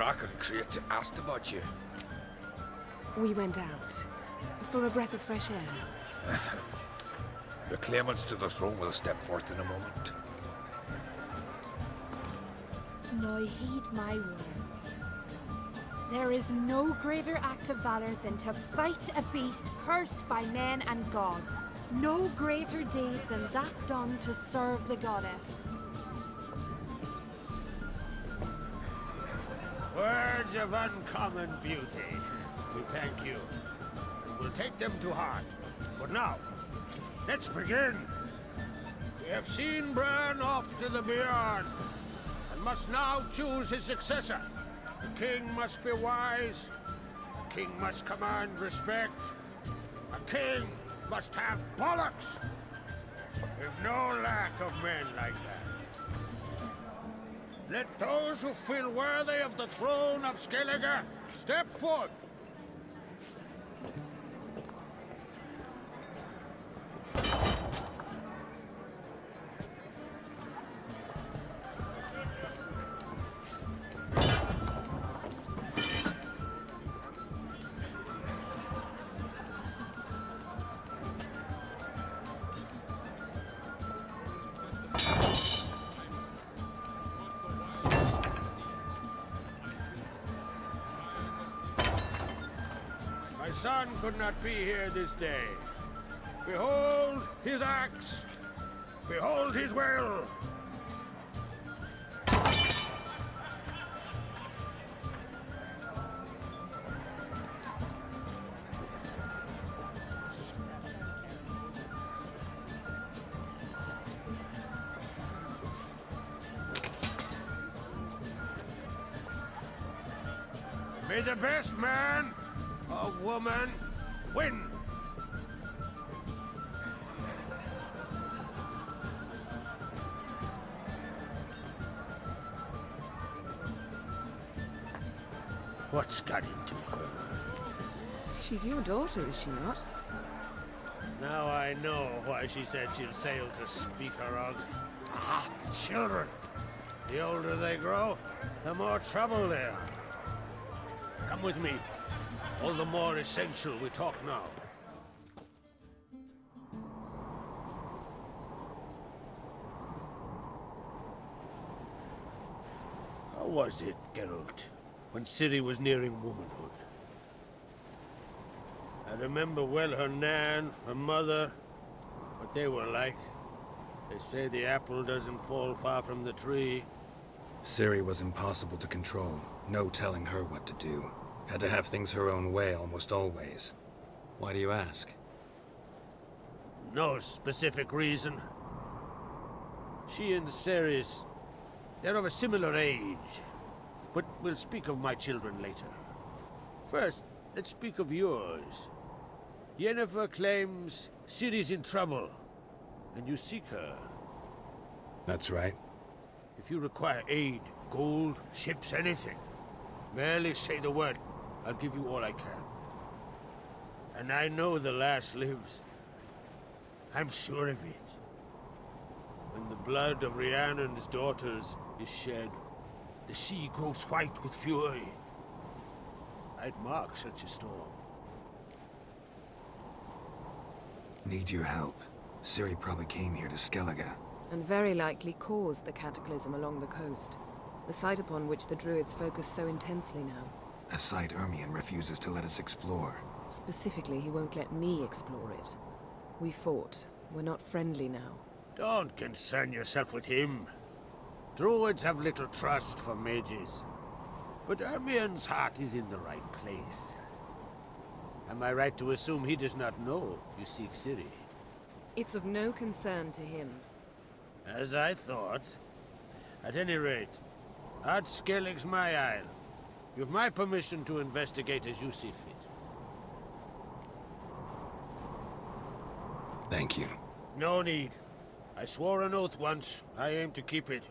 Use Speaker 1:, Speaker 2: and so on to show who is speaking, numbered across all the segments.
Speaker 1: Draken Create asked about you.
Speaker 2: We went out. For a breath of fresh air.
Speaker 1: The claimants to the throne will step forth in a moment.
Speaker 3: Now heed my words. There is no greater act of valor than to fight a beast cursed by men and gods. No greater deed than that done to serve the goddess.
Speaker 4: Words of uncommon beauty. We thank you. And we'll take them to heart. But now, let's begin. We have seen Bran off to the beyond, and must now choose his successor. The king must be wise. The king must command respect. A king must have bollocks. We've no lack of men like that. Let those who feel worthy of the throne of Skellige step forth. My son could not be here this day. Behold his axe. Behold his will. May the best man or woman win. What's got into her?
Speaker 2: She's your daughter, is she not?
Speaker 4: Now I know why she said she'll sail to Speakerog. Ah, children. The older they grow, the more trouble they are. Come with me. All the more essential we talk now. How was it, Geralt, when Ciri was nearing womanhood? I remember well her nan, her mother, what they were like. They say the apple doesn't fall far from the tree.
Speaker 5: Ciri was impossible to control. No telling her what to do. Had to have things her own way almost always. Why do you ask?
Speaker 4: No specific reason. She and Ceres, they're of a similar age. But we'll speak of my children later. First, let's speak of yours. Yennefer claims Ciri's in trouble, and you seek her.
Speaker 5: That's right.
Speaker 4: If you require aid, gold, ships, anything, merely say the word. I'll give you all I can. And I know the lass lives. I'm sure of it. When the blood of Rhiannon's daughters is shed, the sea grows white with fury. I'd mark such a storm.
Speaker 5: Need your help. Ciri probably came here to Skellige.
Speaker 2: And very likely caused the cataclysm along the coast. The site upon which the Druids focus so intensely now.
Speaker 5: A site Ermion refuses to let us explore.
Speaker 2: Specifically, he won't let me explore it. We fought. We're not friendly now.
Speaker 4: Don't concern yourself with him. Druids have little trust for mages. But Ermion's heart is in the right place. Am I right to assume he does not know you seek Ciri?
Speaker 2: It's of no concern to him.
Speaker 4: As I thought. At any rate, Ard Skellig's my isle. You've my permission to investigate as you see fit.
Speaker 5: Thank you.
Speaker 4: No need. I swore an oath once. I aim to keep it.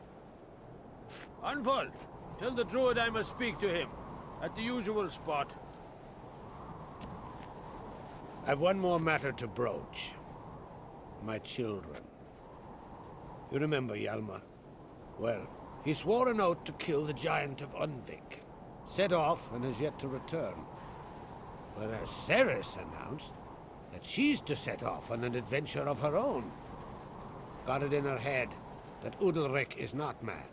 Speaker 4: Anvald, tell the druid I must speak to him. At the usual spot. I've one more matter to broach. My children. You remember Hjalmar? Well, he swore an oath to kill the Giant of Undvik. set off and has yet to return. Whereas Ceres announced that she's to set off on an adventure of her own. Got it in her head that Udalryk is not mad,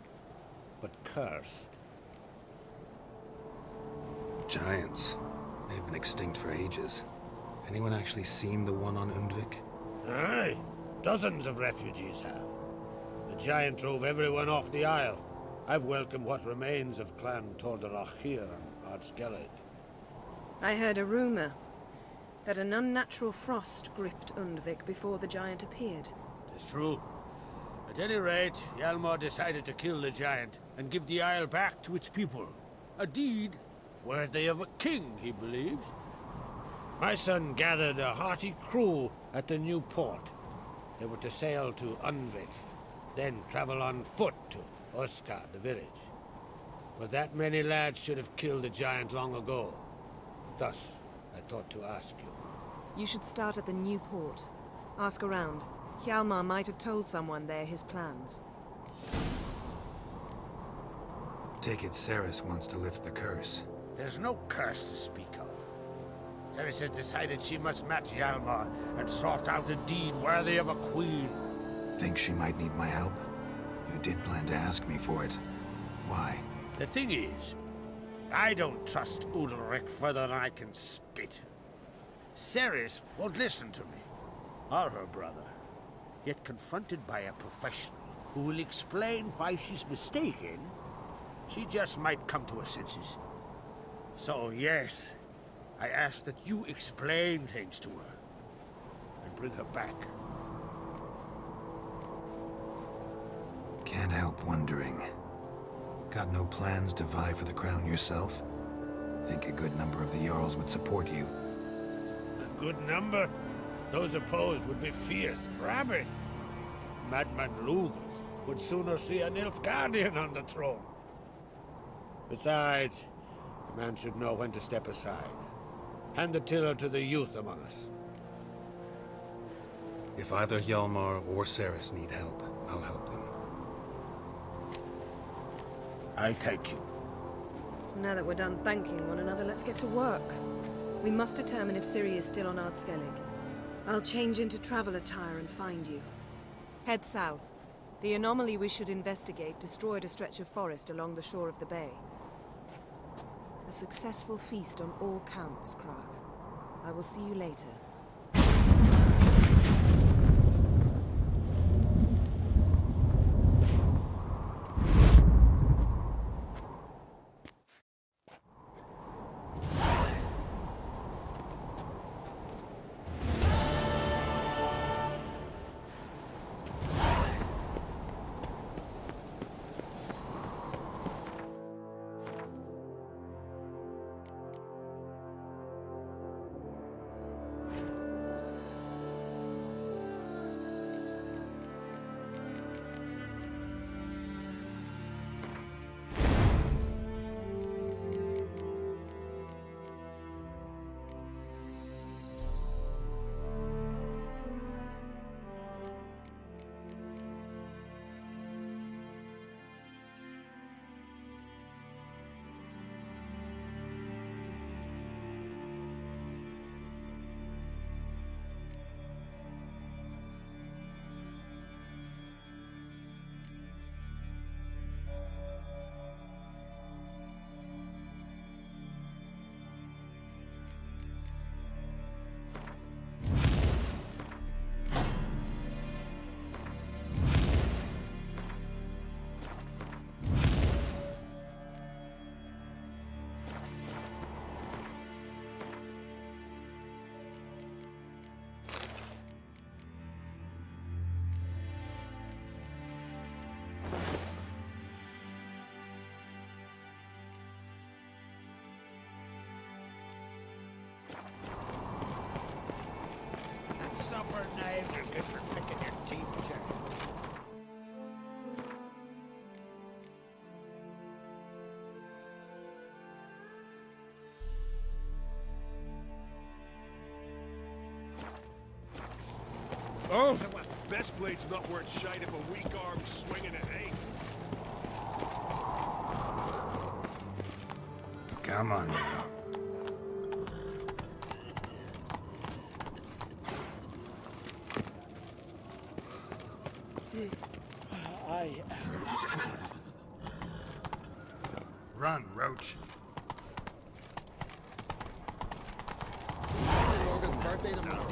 Speaker 4: but cursed.
Speaker 5: Giants. They've been extinct for ages. Anyone actually seen the one on Undvik?
Speaker 4: Aye, dozens of refugees have. The giant drove everyone off the isle. I've welcomed what remains of Clan Tordarach here on Ardskellig.
Speaker 2: I heard a rumor that an unnatural frost gripped Undvik before the giant appeared.
Speaker 4: It's true. At any rate, Hjalmar decided to kill the giant and give the isle back to its people. A deed worthy of a king, he believes. My son gathered a hearty crew at the new port. They were to sail to Undvik, then travel on foot to Oskar, the village. But that many lads should have killed the giant long ago. Thus, I thought to ask you.
Speaker 2: You should start at the new port. Ask around. Hjalmar might have told someone there his plans.
Speaker 5: Take it Ceres wants to lift the curse.
Speaker 4: There's no curse to speak of. Ceres has decided she must match Hjalmar and sort out a deed worthy of a queen.
Speaker 5: Think she might need my help? You did plan to ask me for it. Why?
Speaker 4: The thing is, I don't trust Udalryk further than I can spit. Ceres won't listen to me, or her brother. Yet confronted by a professional who will explain why she's mistaken, she just might come to her senses. So yes, I ask that you explain things to her and bring her back.
Speaker 5: Can't help wondering. Got no plans to vie for the crown yourself? Think a good number of the Jarls would support you.
Speaker 4: A good number? Those opposed would be fierce, rabid. Madman Lugas would sooner see an Nilfgaardian on the throne. Besides, a man should know when to step aside. Hand the tiller to the youth among us.
Speaker 5: If either Hjalmar or Ceres need help, I'll help them.
Speaker 4: I thank you.
Speaker 2: Now that we're done thanking one another, let's get to work. We must determine if Ciri is still on Ardskellig. I'll change into travel attire and find you. Head south. The anomaly we should investigate destroyed a stretch of forest along the shore of the bay. A successful feast on all counts, Krak. I will see you later.
Speaker 4: Supper knives are good for picking your teeth, Jack.
Speaker 6: Oh! Best blade's not worth shite if a weak arm's swinging it ain't.
Speaker 5: Come on now. Run, Roach.
Speaker 7: Morgan's birthday tomorrow.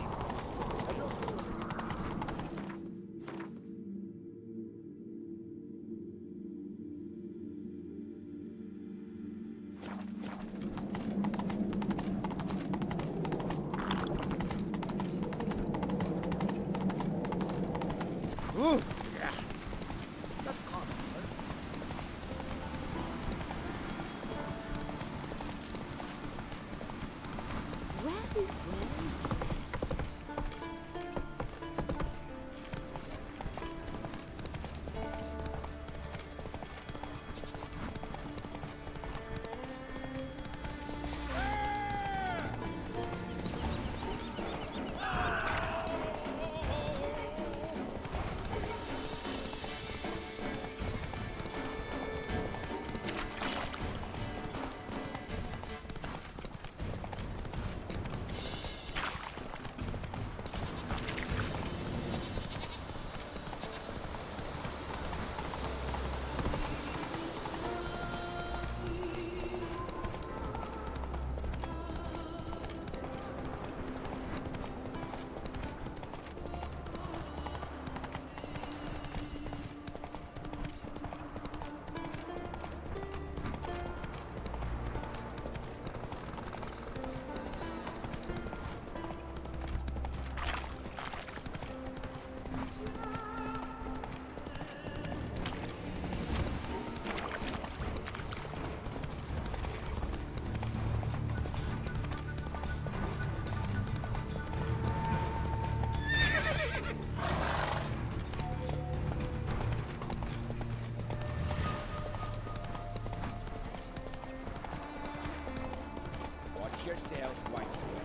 Speaker 7: Yourself, white boy.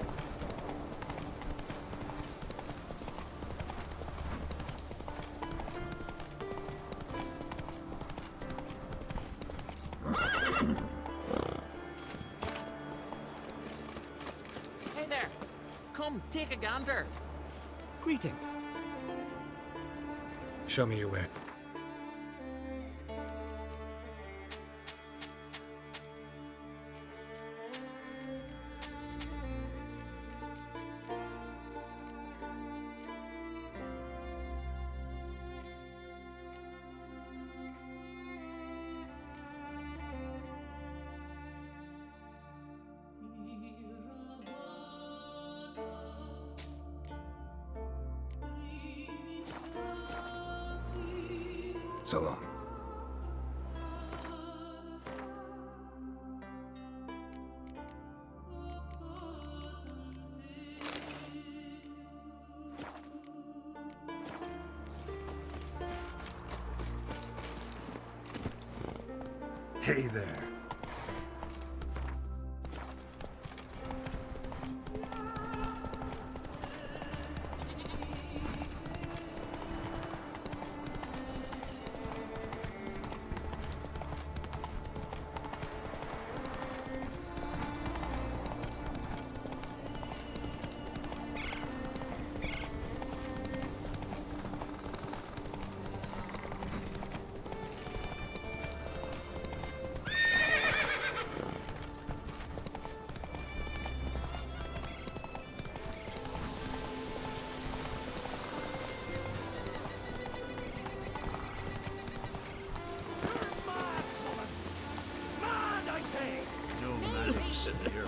Speaker 7: Hey there! Come, take a gander.
Speaker 8: Greetings.
Speaker 5: Show me your way. So long. Hey there.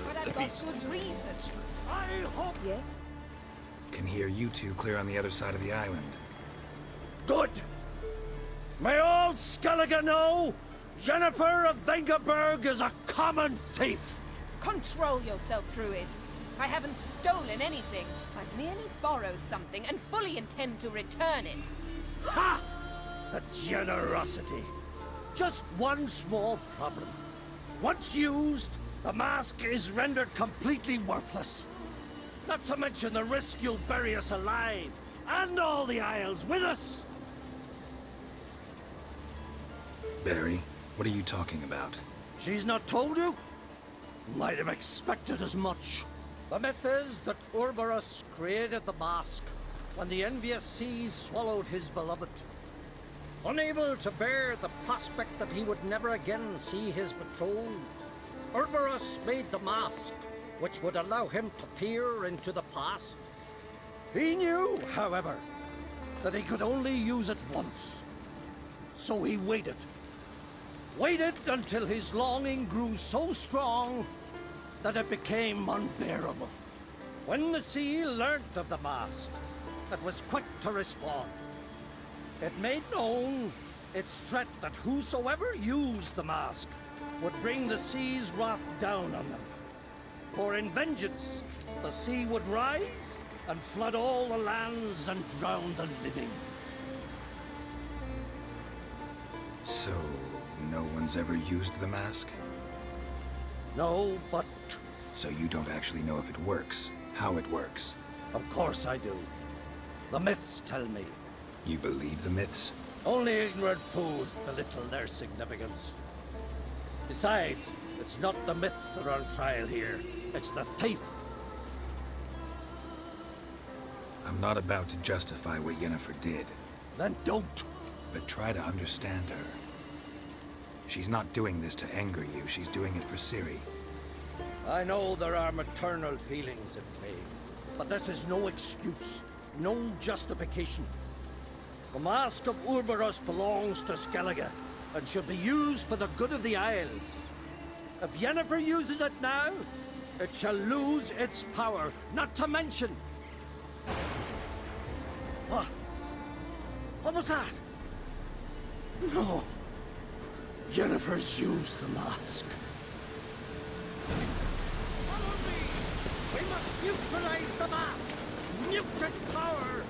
Speaker 2: But I've got good reason. Yes?
Speaker 5: Can hear you two clear on the other side of the island.
Speaker 9: Good! May all Skellige know Jennifer of Vengerberg is a common thief!
Speaker 2: Control yourself, Druid. I haven't stolen anything. I've merely borrowed something and fully intend to return it.
Speaker 9: Ha! The generosity. Just one small problem. Once used, the mask is rendered completely worthless. Not to mention the risk you'll bury us alive, and all the Isles with us!
Speaker 5: Barry, what are you talking about?
Speaker 9: She's not told you? Might have expected as much. The myth is that Ouroboros created the mask when the envious seas swallowed his beloved. Unable to bear the prospect that he would never again see his betrothed, Ouroboros made the mask, which would allow him to peer into the past. He knew, however, that he could only use it once. So he waited. Waited until his longing grew so strong that it became unbearable. When the sea learnt of the mask, it was quick to respond. It made known its threat that whosoever used the mask would bring the sea's wrath down on them. For in vengeance, the sea would rise and flood all the lands and drown the living.
Speaker 5: So, no one's ever used the mask?
Speaker 9: No, but
Speaker 5: So you don't actually know if it works, how it works.
Speaker 9: of course I do. The myths tell me.
Speaker 5: You believe the myths?
Speaker 9: Only ignorant fools belittle their significance. Besides, it's not the myths that are on trial here. It's the thief.
Speaker 5: I'm not about to justify what Yennefer did,
Speaker 9: Then don't.
Speaker 5: but try to understand her. She's not doing this to anger you, she's doing it for Ciri.
Speaker 9: I know there are maternal feelings at play, but this is no excuse, no justification. The Mask of Ouroboros belongs to Skellige, and should be used for the good of the Isles. If Yennefer uses it now, it shall lose its power, not to mention... What? What was that? No. Yennefer's used the mask. Follow me! We must neutralize the mask! Nuke its power!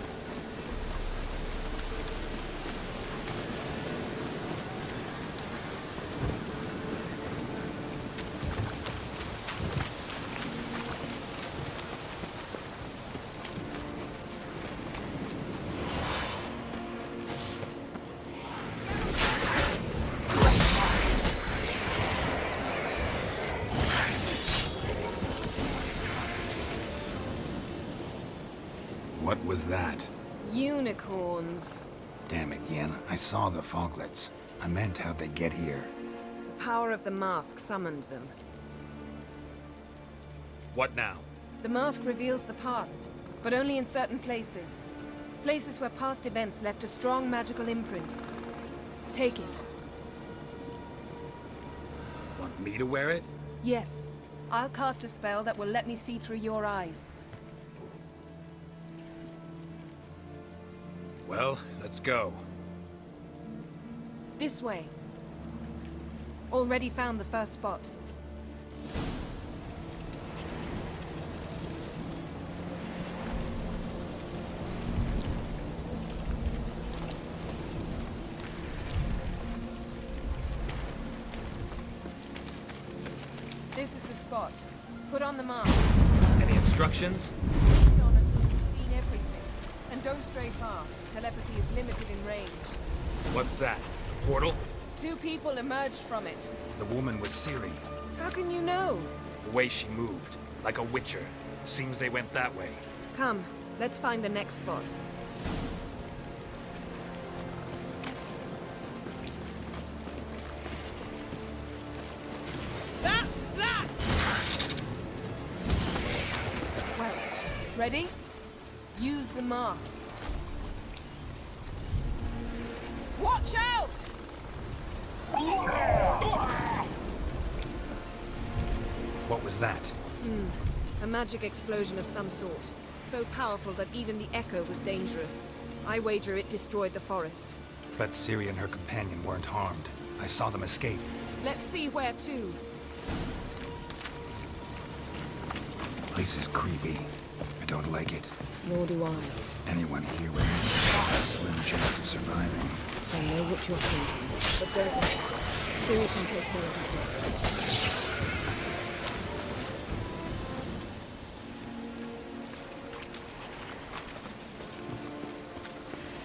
Speaker 5: What was that?
Speaker 2: Unicorns.
Speaker 5: Damn it, Yen. I saw the foglets. I meant how'd they get here?
Speaker 2: The power of the mask summoned them.
Speaker 5: What now?
Speaker 2: The mask reveals the past, but only in certain places. Places where past events left a strong magical imprint. Take it.
Speaker 5: Want me to wear it?
Speaker 2: Yes. I'll cast a spell that will let me see through your eyes.
Speaker 5: Well, let's go.
Speaker 2: This way. Already found the first spot. This is the spot. Put on the mask.
Speaker 5: Any instructions?
Speaker 2: Hold on until you've seen everything. And don't stray far. Telepathy is limited in range.
Speaker 5: What's that? A portal?
Speaker 2: 2 people emerged from it.
Speaker 5: The woman was Ciri.
Speaker 2: How can you know?
Speaker 5: The way she moved, like a witcher. Seems they went that way.
Speaker 2: Come, let's find the next spot. That's that! Well, ready? Use the mask. Watch out!
Speaker 5: What was that?
Speaker 2: A magic explosion of some sort. So powerful that even the echo was dangerous. I wager it destroyed the forest.
Speaker 5: But Ciri and her companion weren't harmed. I saw them escape.
Speaker 2: Let's see where to.
Speaker 5: Place is creepy. I don't like it.
Speaker 2: Nor do I.
Speaker 5: Anyone here with this a slim chance of surviving.
Speaker 2: I know what you're thinking, but don't worry. Ciri can take care of herself.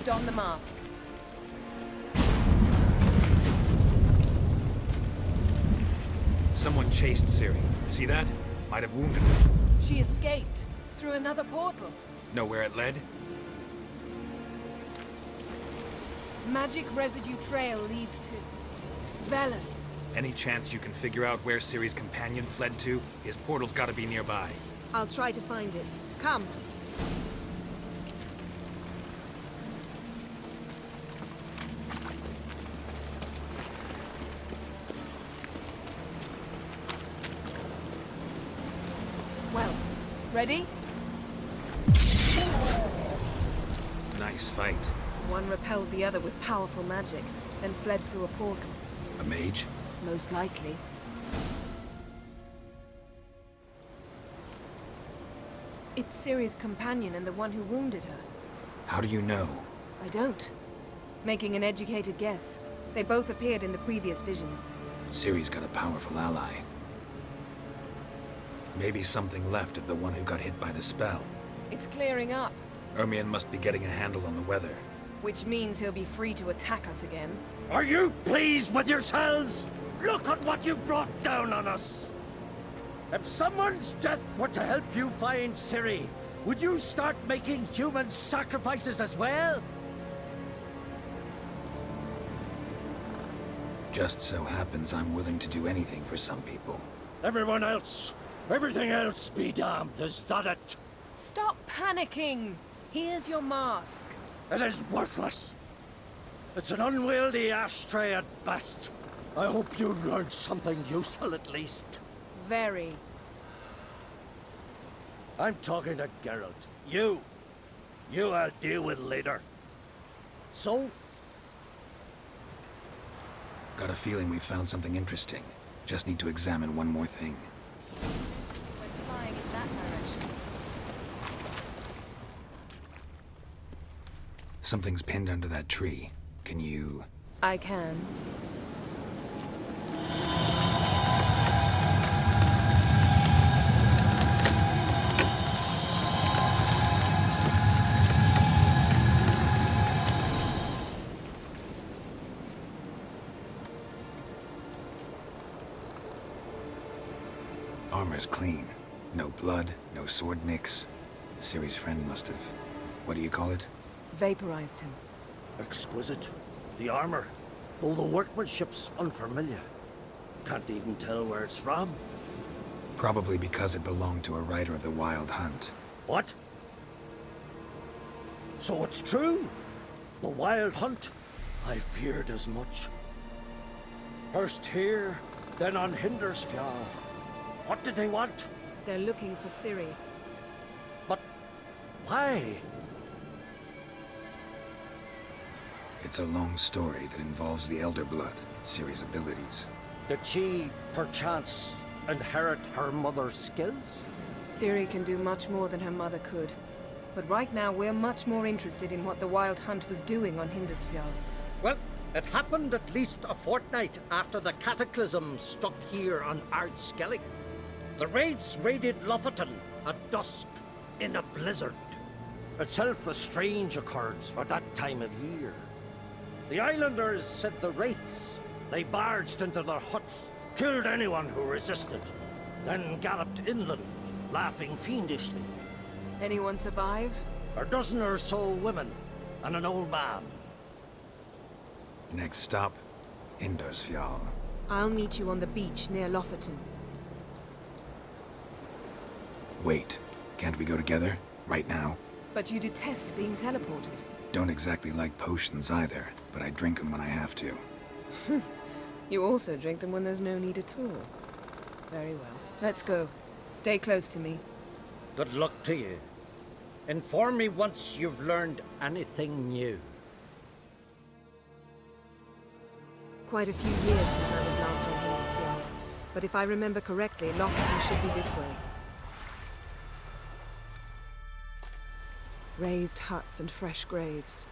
Speaker 2: Don the mask.
Speaker 5: Someone chased Ciri. See that? Might have wounded her.
Speaker 2: She escaped through another portal.
Speaker 5: Know where it led?
Speaker 2: Magic residue trail leads to Velen.
Speaker 5: Any chance you can figure out where Ciri's companion fled to? His portal's gotta be nearby.
Speaker 2: I'll try to find it. Come. Well, ready?
Speaker 5: Nice fight.
Speaker 2: One repelled the other with powerful magic, then fled through a portal.
Speaker 5: A mage?
Speaker 2: Most likely. It's Ciri's companion and the one who wounded her.
Speaker 5: How do you know?
Speaker 2: I don't. Making an educated guess. They both appeared in the previous visions.
Speaker 5: Ciri's got a powerful ally. Maybe something left of the one who got hit by the spell.
Speaker 2: It's clearing up,
Speaker 5: Ermion must be getting a handle on the weather.
Speaker 2: which means he'll be free to attack us again.
Speaker 9: Are you pleased with yourselves? Look at what you brought down on us! If someone's death were to help you find Ciri, would you start making human sacrifices as well?
Speaker 5: Just so happens I'm willing to do anything for some people.
Speaker 9: Everyone else, everything else be damned, is that it?
Speaker 2: Stop panicking! Here's your mask.
Speaker 9: It is worthless. It's an unwieldy ashtray at best. I hope you've learned something useful at least.
Speaker 2: Very.
Speaker 9: I'm talking to Geralt. You I'll deal with later. So,
Speaker 5: Got a feeling we found something interesting. Just need to examine one more thing.
Speaker 2: We're flying in that direction.
Speaker 5: Something's pinned under that tree. Can you...
Speaker 2: I can.
Speaker 5: Armor's clean. No blood, no sword nicks. Ciri's friend must have... What do you call it?
Speaker 2: Vaporized him.
Speaker 9: exquisite. The armor, all the workmanship's unfamiliar. Can't even tell where it's from.
Speaker 5: Probably because it belonged to a rider of the Wild Hunt.
Speaker 9: What? So it's true? The Wild Hunt? I feared as much. First here, then on Hindersfjall. What did they want?
Speaker 2: They're looking for Ciri.
Speaker 9: But why?
Speaker 5: It's a long story that involves the Elder Blood, Ciri's abilities.
Speaker 9: Did she, perchance, inherit her mother's skills?
Speaker 2: Ciri can do much more than her mother could. But right now, we're much more interested in what the Wild Hunt was doing on Hindersfjall.
Speaker 9: Well, it happened at least a fortnight after the cataclysm struck here on Ardskellig. The raids raided Lofoten at dusk in a blizzard. Itself a strange occurrence for that time of year. The islanders said the wraiths. They barged into their huts, killed anyone who resisted, then galloped inland, laughing fiendishly.
Speaker 2: Anyone survive?
Speaker 9: A dozen or so women, and an old man.
Speaker 5: Next stop, Hindersfjall.
Speaker 2: I'll meet you on the beach near Lofoten.
Speaker 5: Wait, can't we go together? Right now?
Speaker 2: But you detest being teleported.
Speaker 5: Don't exactly like potions either, but I drink them when I have to.
Speaker 2: You also drink them when there's no need at all. Very well. Let's go. Stay close to me.
Speaker 9: Good luck to you. Inform me once you've learned anything new.
Speaker 2: Quite a few years since I was last on Hindersfjall. But if I remember correctly, Lofoten should be this way. Raised huts and fresh graves.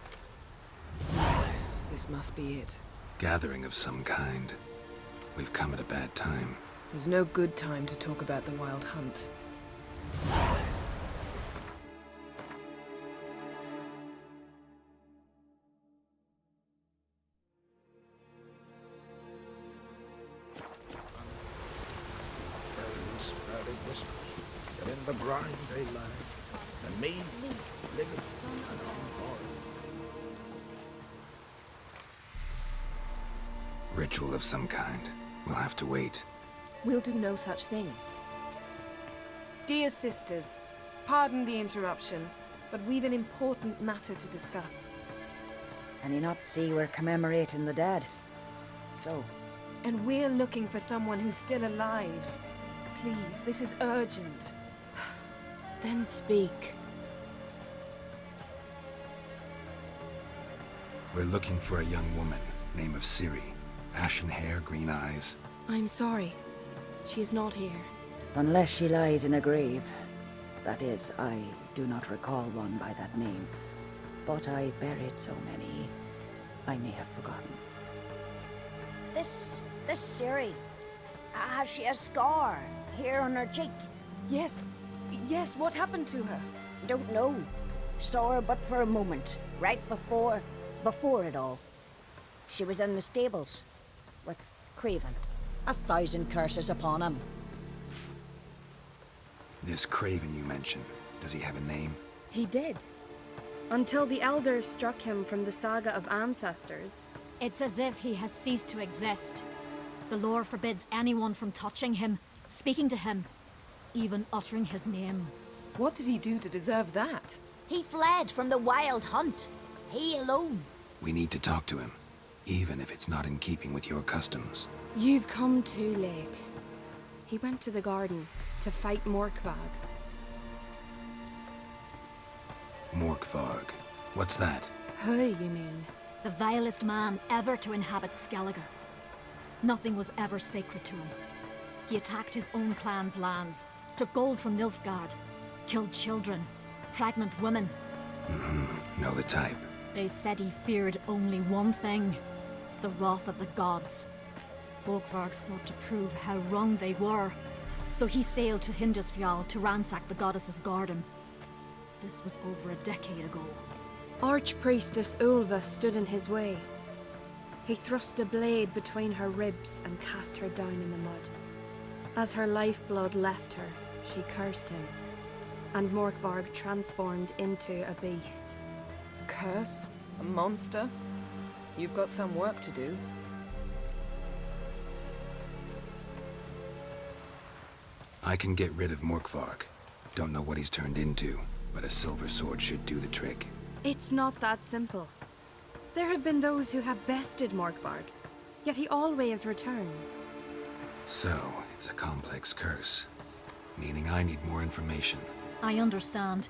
Speaker 2: This must be it.
Speaker 5: Gathering of some kind. We've come at a bad time.
Speaker 2: There's no good time to talk about the Wild Hunt.
Speaker 6: Burns,
Speaker 4: the grind they lie, and me living and unborn.
Speaker 5: Ritual of some kind. We'll have to wait.
Speaker 2: We'll do no such thing. Dear sisters, pardon the interruption, but we've an important matter to discuss.
Speaker 10: Can you not see we're commemorating the dead? So,
Speaker 2: And we're looking for someone who's still alive. Please, this is urgent.
Speaker 3: Then speak.
Speaker 5: We're looking for a young woman, name of Ciri. Ashen hair, green eyes.
Speaker 3: I'm sorry. She is not here.
Speaker 10: unless she lies in a grave. That is, I do not recall one by that name. But I've buried so many, I may have forgotten.
Speaker 11: This Ciri, has she a scar here on her cheek?
Speaker 2: Yes. Yes, what happened to her?
Speaker 11: Don't know. Saw her but for a moment, right before it all. She was in the stables with Craven. 1,000 curses upon him.
Speaker 5: This Craven you mentioned, does he have a name?
Speaker 3: He did. Until the elders struck him from the saga of ancestors.
Speaker 12: It's as if he has ceased to exist. The lore forbids anyone from touching him, speaking to him, even uttering his name.
Speaker 2: What did he do to deserve that?
Speaker 11: He fled from the wild hunt. He alone.
Speaker 5: We need to talk to him, even if it's not in keeping with your customs.
Speaker 3: You've come too late. He went to the garden to fight Morkvarg.
Speaker 5: Morkvarg. What's that?
Speaker 3: Who, you mean?
Speaker 12: The vilest man ever to inhabit Skellige. Nothing was ever sacred to him. He attacked his own clan's lands, took gold from Nilfgaard, killed children, pregnant women.
Speaker 5: Know the type.
Speaker 12: They said he feared only one thing, the wrath of the gods. Morkvarg sought to prove how wrong they were, so he sailed to Hindisfjall to ransack the goddess's garden. This was over a decade ago.
Speaker 3: Archpriestess Ulva stood in his way. He thrust a blade between her ribs and cast her down in the mud. As her lifeblood left her, she cursed him, and Morkvarg transformed into a beast.
Speaker 2: A curse? A monster? You've got some work to do.
Speaker 5: I can get rid of Morkvarg. Don't know what he's turned into, but a silver sword should do the trick.
Speaker 3: It's not that simple. There have been those who have bested Morkvarg, yet he always returns.
Speaker 5: So, it's a complex curse, meaning I need more information.
Speaker 12: I understand,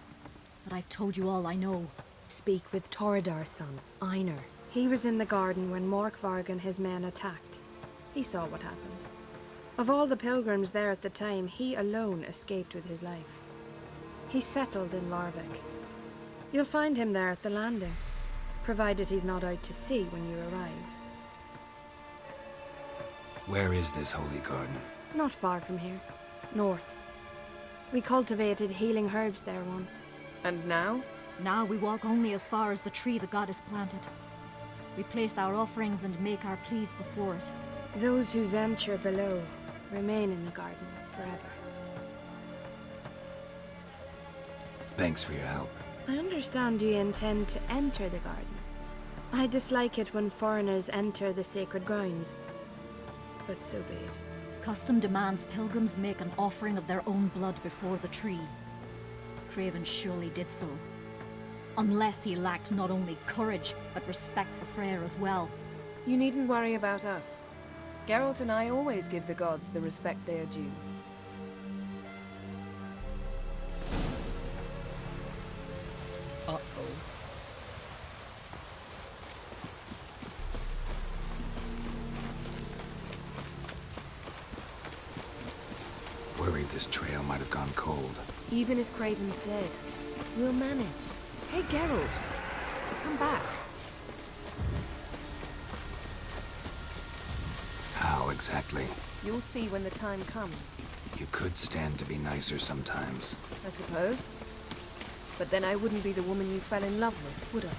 Speaker 12: but I've told you all I know.
Speaker 3: Speak with Toredar's son, Einar. He was in the garden when Morkvarg and his men attacked. He saw what happened. Of all the pilgrims there at the time, he alone escaped with his life. He settled in Larvik. You'll find him there at the landing, provided he's not out to sea when you arrive.
Speaker 5: Where is this holy garden?
Speaker 3: Not far from here. North. We cultivated healing herbs there once.
Speaker 2: And now?
Speaker 12: Now we walk only as far as the tree the goddess planted. We place our offerings and make our pleas before it.
Speaker 3: Those who venture below remain in the garden forever.
Speaker 5: Thanks for your help.
Speaker 3: I understand you intend to enter the garden. I dislike it when foreigners enter the sacred grounds, but so be it.
Speaker 12: Custom demands pilgrims make an offering of their own blood before the tree. Craven surely did so. Unless he lacked not only courage, but respect for Freyr as well.
Speaker 2: You needn't worry about us. Geralt and I always give the gods the respect they are due.
Speaker 5: Worried this trail might have gone cold.
Speaker 2: Even if Craven's dead, we'll manage. Hey, Geralt, come back.
Speaker 5: How exactly?
Speaker 2: You'll see when the time comes,
Speaker 5: You could stand to be nicer sometimes.
Speaker 2: I suppose. But then I wouldn't be the woman you fell in love with, would I?